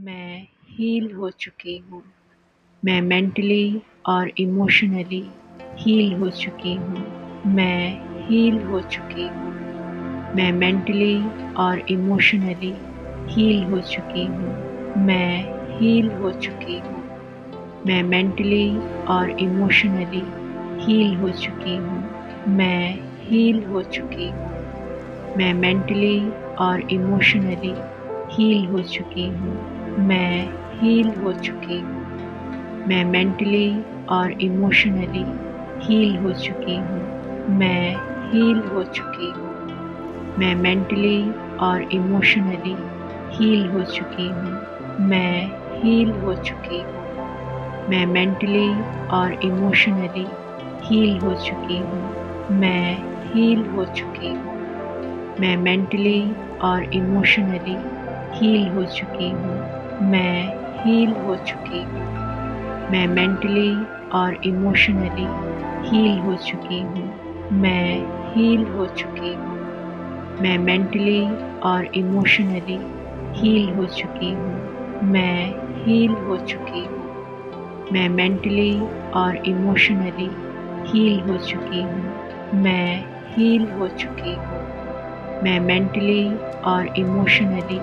मैं हील हो चुकी हूँ। मैं मेंटली और इमोशनली हील हो चुकी हूँ। मैं हील हो चुकी हूँ। मैं मेंटली और इमोशनली हील हो चुकी हूँ। मैं हील हो चुकी हूँ। मैं मेंटली और इमोशनली हील हो चुकी हूँ। मैं हील हो चुकी हूँ। मैं मेंटली और इमोशनली हील हो चुकी हूँ। मैं हील हो चुकी हूँ। मैं मेंटली और इमोशनली हील हो चुकी हूँ। मैं हील हो चुकी हूँ। मैं मेंटली और इमोशनली हील हो चुकी हूँ। मैं हील हो चुकी हूँ। मैं मेंटली और इमोशनली हील हो चुकी हूँ। मैं हील हो चुकी हूँ। मैं मेंटली और इमोशनली हील हो चुकी हूँ। मैं हील हो चुकी हूँ। मैं मेंटली और इमोशनली हील हो चुकी हूँ। मैं हील हो चुकी हूँ। मैं मेंटली और इमोशनली हील हो चुकी हूँ। मैं हील हो चुकी हूँ। मैं मेंटली और इमोशनली हील हो चुकी हूँ। मैं हील हो चुकी हूँ। मैं मेंटली और इमोशनली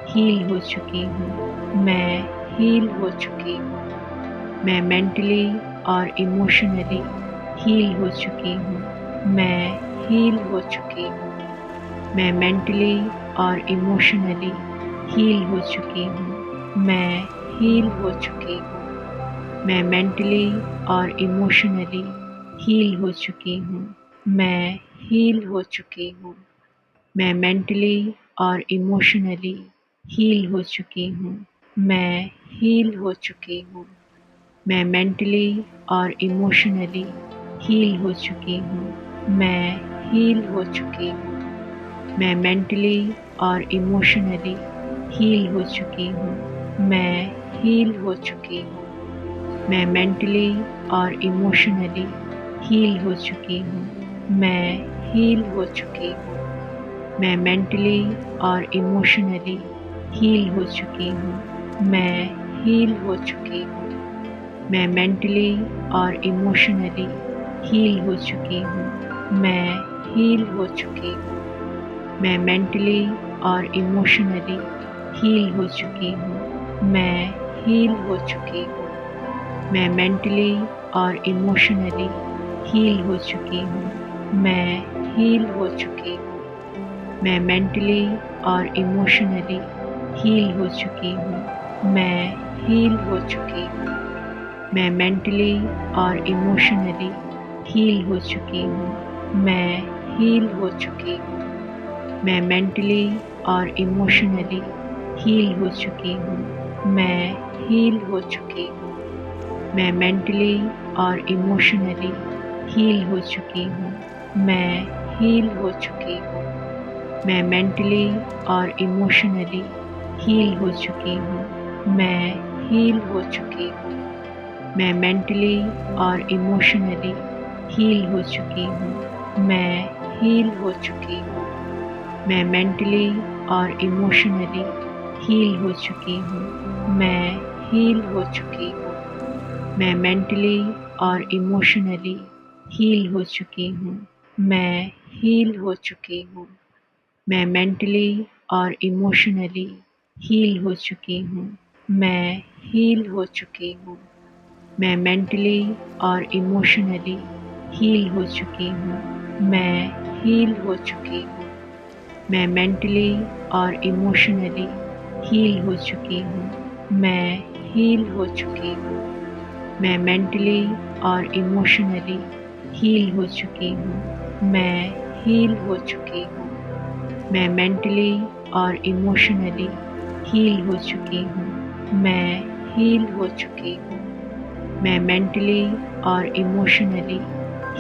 हील हो चुकी हूँ। मैं हील हो चुकी हूँ। मैं मेंटली और इमोशनली हील हो चुकी हूँ। मैं हील हो चुकी हूँ। मैं मेंटली और इमोशनली हील हो चुकी हूँ। मैं हील हो चुकी हूँ। मैं मेंटली और इमोशनली हील हो चुकी हूँ। मैं हील हो चुकी हूँ। मैं मेंटली और इमोशनली हील हो चुकी हूँ। मैं हील हो चुकी हूँ। मैं मेंटली और इमोशनली हील हो चुकी हूँ। मैं हील हो चुकी हूँ। मैं मेंटली और इमोशनली हील हो चुकी हूँ। मैं हील हो चुकी हूँ। मैं मेंटली और इमोशनली हील हो चुकी हूँ। मैं हील हो चुकी हूँ। मैं मेंटली और इमोशनली हील हो चुकी हूँ। मैं हील हो चुकी हूँ। मैं मेंटली और इमोशनली हील हो चुकी हूँ। मैं हील हो चुकी हूँ। मैं मेंटली और इमोशनली हील हो चुकी हूँ। मैं हील हो चुकी हूँ। मैं मेंटली और इमोशनली हील हो चुकी हूँ। मैं हील हो चुकी हूँ। मैं मेंटली और इमोशनली हील हो चुकी हूँ। मैं हील हो चुकी हूँ। मैं मेंटली और इमोशनली हील हो चुकी हूँ। मैं हील हो चुकी हूँ। मैं मेंटली और इमोशनली हील हो चुकी हूँ। मैं हील हो चुकी हूँ। मैं मेंटली और इमोशनली हील हो चुकी हूँ। मैं हील हो चुकी हूँ। मैं मेंटली और इमोशनली हील हो चुकी हूँ। मैं हील हो चुकी हूँ। मैं मेंटली और इमोशनली हील हो चुकी हूँ। मैं हील हो चुकी हूँ। मैं मेंटली और इमोशनली हील हो चुकी हूँ। मैं हील हो चुकी हूँ। मैं मेंटली और इमोशनली हील हो चुकी हूँ। मैं हील हो चुकी हूँ। मैं मेंटली और इमोशनली हील हो चुकी हूँ। मैं हील हो चुकी हूँ। मैं मेंटली और इमोशनली हील हो चुकी हूँ। मैं हील हो चुकी हूँ। मैं मेंटली और इमोशनली हील हो चुकी हूँ। मैं हील हो चुकी हूँ। मैं मेंटली और इमोशनली हील हो चुकी हूँ। मैं हील हो चुकी हूँ। मैं मेंटली और इमोशनली हील हो चुकी हूँ। मैं हील हो चुकी हूँ। मैं मेंटली और इमोशनली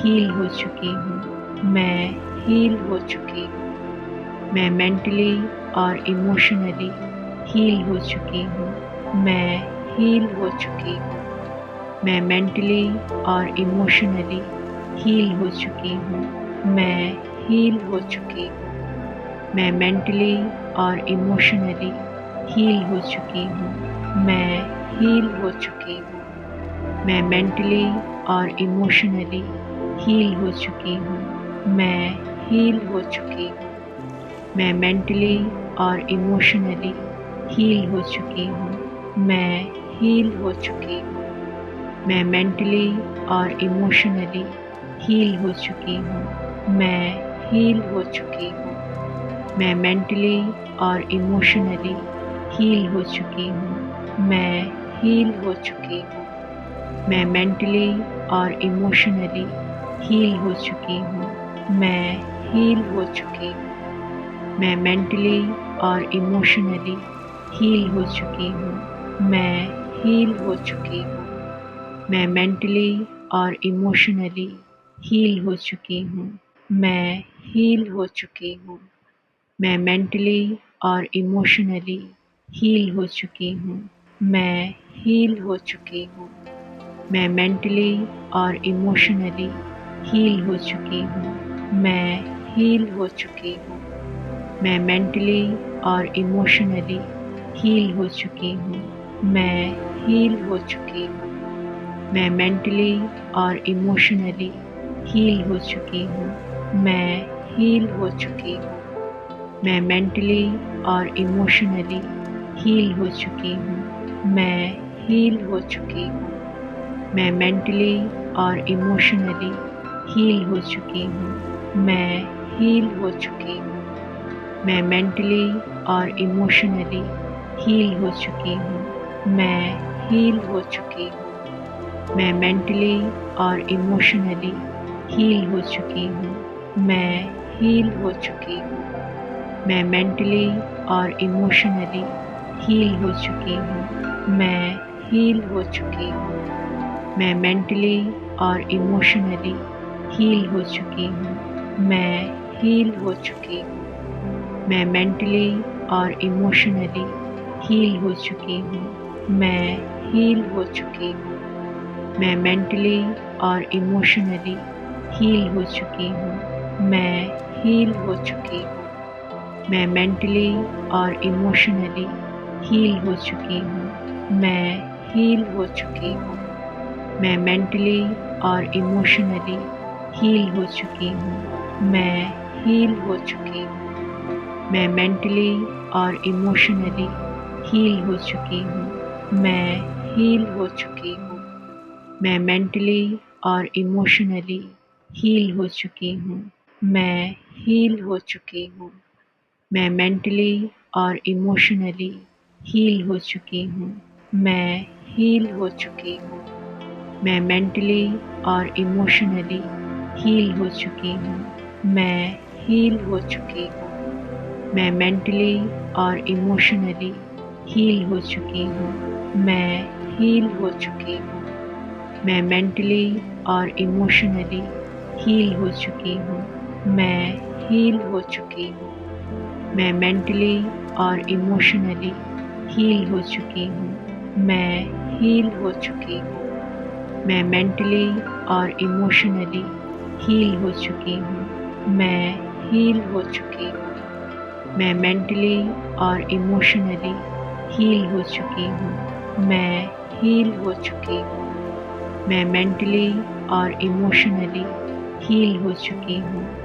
हील हो चुकी हूँ। मैं हील हो चुकी हूँ। मैं मेंटली और इमोशनली हील हो चुकी हूँ। मैं हील हो चुकी हूँ। मैं मेंटली और इमोशनली हील हो चुकी हूँ। मैं हील हो चुकी हूँ। मैं मेंटली और इमोशनली हील हो चुकी हूँ। मैं हील हो चुकी हूँ। मैं मेंटली और इमोशनली हील हो चुकी हूँ। मैं हील हो चुकी हूँ। मैं मेंटली और इमोशनली हील हो चुकी हूँ। मैं हील हो चुकी हूँ। मैं मेंटली और इमोशनली हील हो चुकी हूँ। मैं हील हो चुकी हूँ। मैं मेंटली और इमोशनली हील हो चुकी हूँ। मैं हील हो चुकी हूँ। मैं मेंटली और इमोशनली हील हो चुकी हूँ। मैं हील हो चुकी हूँ। मैं मेंटली और इमोशनली हील हो चुकी हूँ। मैं हील हो चुकी हूँ। मैं मेंटली और इमोशनली हील हो चुकी हूँ। मैं हील हो चुकी हूँ। मैं मेंटली और इमोशनली हील हो चुकी हूँ। मैं हील हो चुकी हूँ। मैं मेंटली और इमोशनली हील हो चुकी हूँ। मैं हील हो चुकी हूँ। मैं मेंटली और इमोशनली हील हो चुकी हूँ। मैं हील हो चुकी हूँ। मैं मेंटली और इमोशनली हील हो चुकी हूँ। मैं हील हो चुकी हूँ। मैं मेंटली और इमोशनली हील हो चुकी हूँ। मैं हील हो चुकी हूँ। मैं मेंटली और इमोशनली हील हो चुकी हूँ। मैं हील हो चुकी हूँ। मैं मेंटली और इमोशनली हील हो चुकी हूँ। मैं हील हो चुकी हूँ। मैं मेंटली और इमोशनली हील हो चुकी हूँ। मैं हील हो चुकी हूँ। मैं मेंटली और इमोशनली हील हो चुकी हूँ। मैं हील हो चुकी हूँ। मैं मेंटली और इमोशनली हील हो चुकी हूँ। मैं हील हो चुकी हूँ। मैं मेंटली और इमोशनली हील हो चुकी हूँ। मैं हील हो चुकी हूँ। मैं मेंटली और इमोशनली हील हो चुकी हूँ। मैं हील हो चुकी हूँ। मैं मेंटली और इमोशनली हील हो चुकी हूँ। मैं हील हो चुकी हूँ। मैं मेंटली और इमोशनली हील हो चुकी हूँ। मैं हील हो चुकी हूँ। मैं मेंटली और इमोशनली हील हो चुकी हूँ। मैं हील हो चुकी हूँ। मैं मेंटली और इमोशनली हील हो चुकी हूँ। मैं हील हो चुकी हूँ। मैं मेंटली और इमोशनली हील हो चुकी हूँ। मैं हील हो चुकी हूँ। मैं मेंटली और इमोशनली हील हो चुकी हूँ। मैं हील हो चुकी हूँ। मैं मेंटली और इमोशनली हील हो चुकी हूँ। मैं हील हो चुकी हूँ। मैं मेंटली और इमोशनली हील हो चुकी हूँ। मैं हील हो चुकी हूँ। मैं मेंटली और इमोशनली हील हो चुकी हूँ। मैं हील हो चुकी हूँ। मैं मेंटली और इमोशनली हील हो चुकी हूँ। मैं हील हो चुकी हूँ। मैं मेंटली और इमोशनली हील हो चुकी हूँ। मैं हील हो चुकी हूँ। मैं मेंटली और इमोशनली हील हो चुकी हूँ।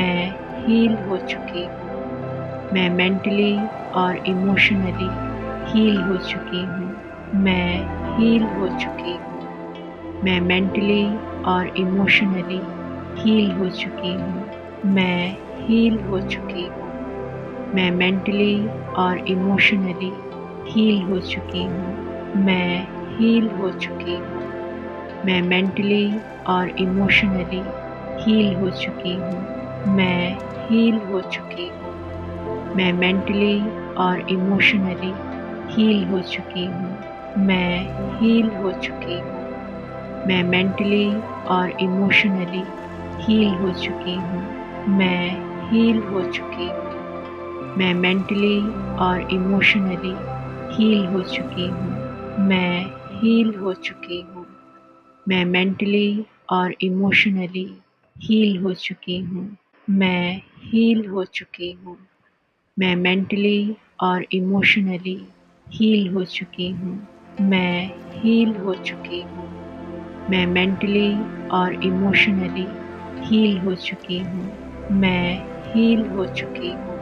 मैं हील हो चुकी हूँ। मैं मेंटली और इमोशनली हील हो चुकी हूँ। मैं हील हो चुकी हूँ। मैं मेंटली और इमोशनली हील हो चुकी हूँ। मैं हील हो चुकी हूँ। मैं मेंटली और इमोशनली हील हो चुकी हूँ। मैं हील हो चुकी हूँ। मैं मेंटली और इमोशनली हील हो चुकी हूँ। मैं हील हो चुकी हूँ। मैं मेंटली और इमोशनली हील हो चुकी हूँ। मैं हील हो चुकी हूँ। मैं मेंटली और इमोशनली हील हो चुकी हूँ। मैं हील हो चुकी हूँ। मैं मेंटली और इमोशनली हील हो चुकी हूँ। मैं हील हो चुकी हूँ। मैं मेंटली और इमोशनली हील हो चुकी हूँ। मैं हील हो चुकी हूँ। मैं मेंटली और इमोशनली हील हो चुकी हूँ। मैं हील हो चुकी हूँ। मैं मेंटली और इमोशनली हील हो चुकी हूँ। मैं हील हो चुकी हूँ।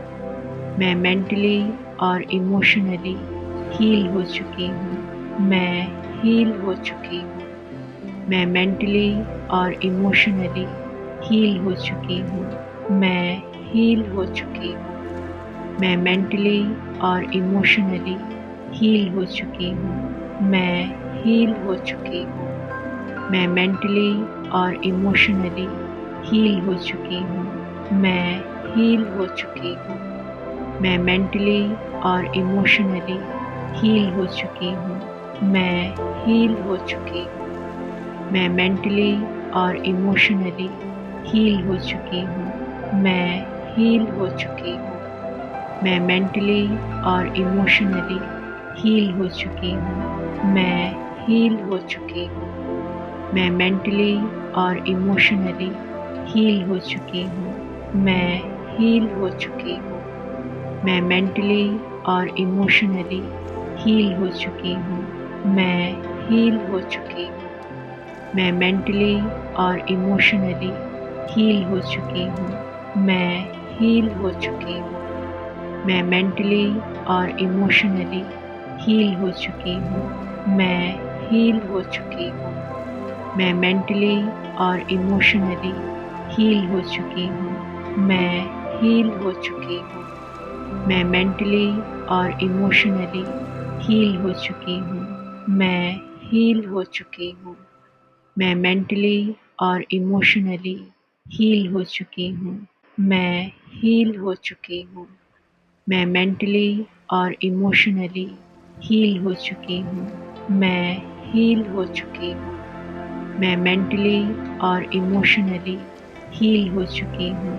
मैं मेंटली और इमोशनली हील हो चुकी हूँ। मैं हील हो चुकी हूँ। मैं मेंटली और इमोशनली हील हो चुकी हूँ। मैं हील हो चुकी हूँ। मैं मेंटली और इमोशनली हील हो चुकी हूँ। मैं हील हो चुकी हूँ। मैं मेंटली और इमोशनली हील हो चुकी हूँ। मैं हील हो चुकी हूँ। मैं मेंटली और इमोशनली हील हो चुकी हूँ। मैं हील हो चुकी हूँ। मैं मेंटली और इमोशनली हील हो चुकी हूँ। मैं हील हो चुकी हूँ। मैं मेंटली और इमोशनली हील हो चुकी हूँ। मैं हील हो चुकी हूँ। मैं मेंटली और इमोशनली हील हो चुकी हूँ। मैं हील हो चुकी हूँ। मैं मेंटली और इमोशनली हील हो चुकी हूँ। मैं हील हो चुकी हूँ। मैं मेंटली और इमोशनली हील हो चुकी हूँ। मैं हील हो चुकी हूँ। मैं मेंटली और इमोशनली हील हो चुकी हूँ। मैं हील हो चुकी हूँ। मैं मेंटली और इमोशनली हील हो चुकी हूँ। मैं हील हो चुकी हूँ। मैं मेंटली और इमोशनली हील हो चुकी हूँ। मैं हील हो चुकी हूँ। मैं मेंटली और इमोशनली हील हो चुकी हूँ। मैं हील हो चुकी हूँ। मैं मेंटली और इमोशनली हील हो चुकी हूँ। मैं हील हो चुकी हूँ। मैं मेंटली और इमोशनली हील हो चुकी हूँ।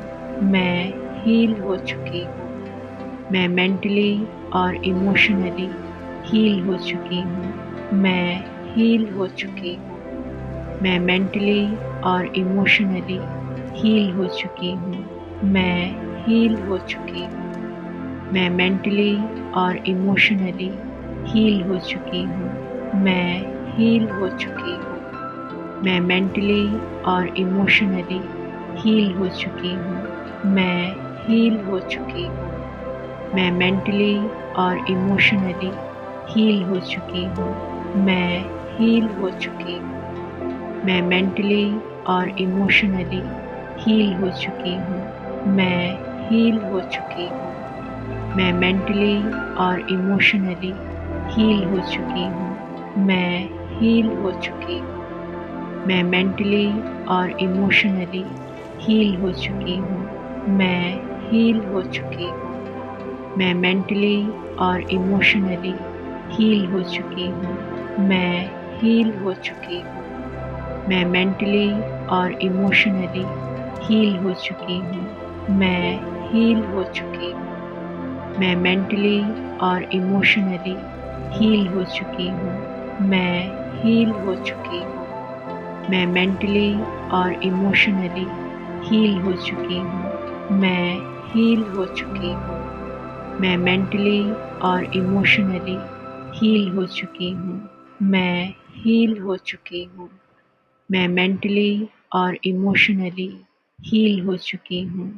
मैं हील हो चुकी हूँ। मैं मेंटली और इमोशनली हील हो चुकी हूँ। मैं हील हो चुकी हूँ। मैं मेंटली और इमोशनली हील हो चुकी हूँ। मैं हील हो चुकी हूँ। मैं मेंटली और इमोशनली हील हो चुकी हूँ। मैं हील हो चुकी हूँ। मैं मेंटली और इमोशनली हील हो चुकी हूँ। मैं हील हो चुकी हूँ। मैं मेंटली और इमोशनली हील हो चुकी हूँ। मैं हील हो चुकी हूँ। मैं मेंटली और इमोशनली हील हो चुकी हूँ। मैं हील हो चुकी हूँ। मैं मेंटली और इमोशनली हील हो चुकी हूँ। मैं हील हो चुकी हूँ। मैं मेंटली और इमोशनली हील हो चुकी हूँ। मैं हील हो चुकी हूँ। मैं मेंटली और इमोशनली हील हो चुकी हूँ। मैं हील हो चुकी हूँ। मैं मेंटली और इमोशनली हील हो चुकी हूँ। मैं हील हो चुकी हूँ। मैं मेंटली और इमोशनली हील हो चुकी हूँ। मैं हील हो चुकी हूँ। मैं मेंटली और इमोशनली हील हो चुकी हूँ। मैं हील हो चुकी हूँ। मैं मेंटली और इमोशनली हील हो चुकी हूँ।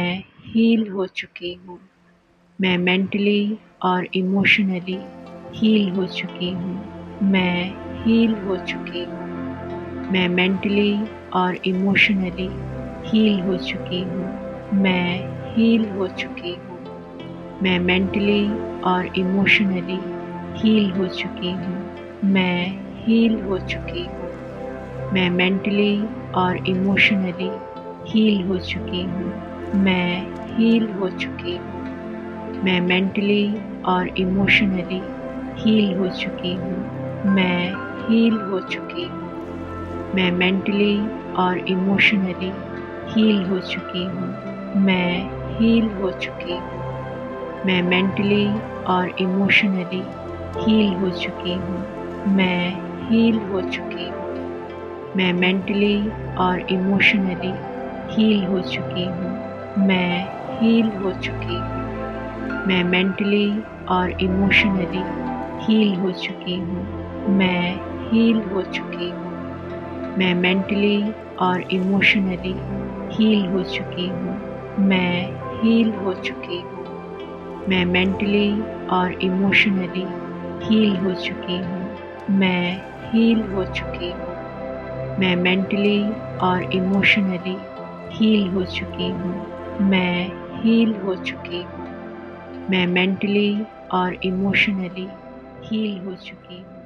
मैं हील हो चुकी हूँ। मैं मेंटली और इमोशनली हील हो चुकी हूँ। मैं हील हो चुकी हूँ। मैं मेंटली और इमोशनली हील हो चुकी हूँ। मैं हील हो चुकी हूँ। मैं मेंटली और इमोशनली हील हो चुकी हूँ। मैं हील हो चुकी हूँ। मैं मेंटली और इमोशनली हील हो चुकी हूँ। मैं हील हो चुकी हूँ। मैं मेंटली और इमोशनली हील हो चुकी हूँ। मैं हील हो चुकी हूँ। मैं मेंटली और इमोशनली हील हो चुकी हूँ। मैं हील हो चुकी हूँ। मैं मेंटली और इमोशनली हील हो चुकी हूँ। मैं हील हो चुकी हूँ। मैं मेंटली और इमोशनली हील हो चुकी हूँ। मैं हील हो चुकी हूँ। मैं मेंटली और इमोशनली हील हो चुकी हूँ। मैं हील हो चुकी हूँ। मैं मेंटली और इमोशनली हील हो चुकी हूँ। मैं हील हो चुकी हूँ। मैं मेंटली और इमोशनली हील हो चुकी हूँ। मैं हील हो चुकी हूँ। मैं मेंटली और इमोशनली हील हो चुकी हूँ। मैं हील हो चुकी हूँ। मैं मेंटली और इमोशनली हील हो चुकी हूँ। मैं हील हो चुकी हूँ। मैं मेंटली और इमोशनली हील हो चुकी हूँ।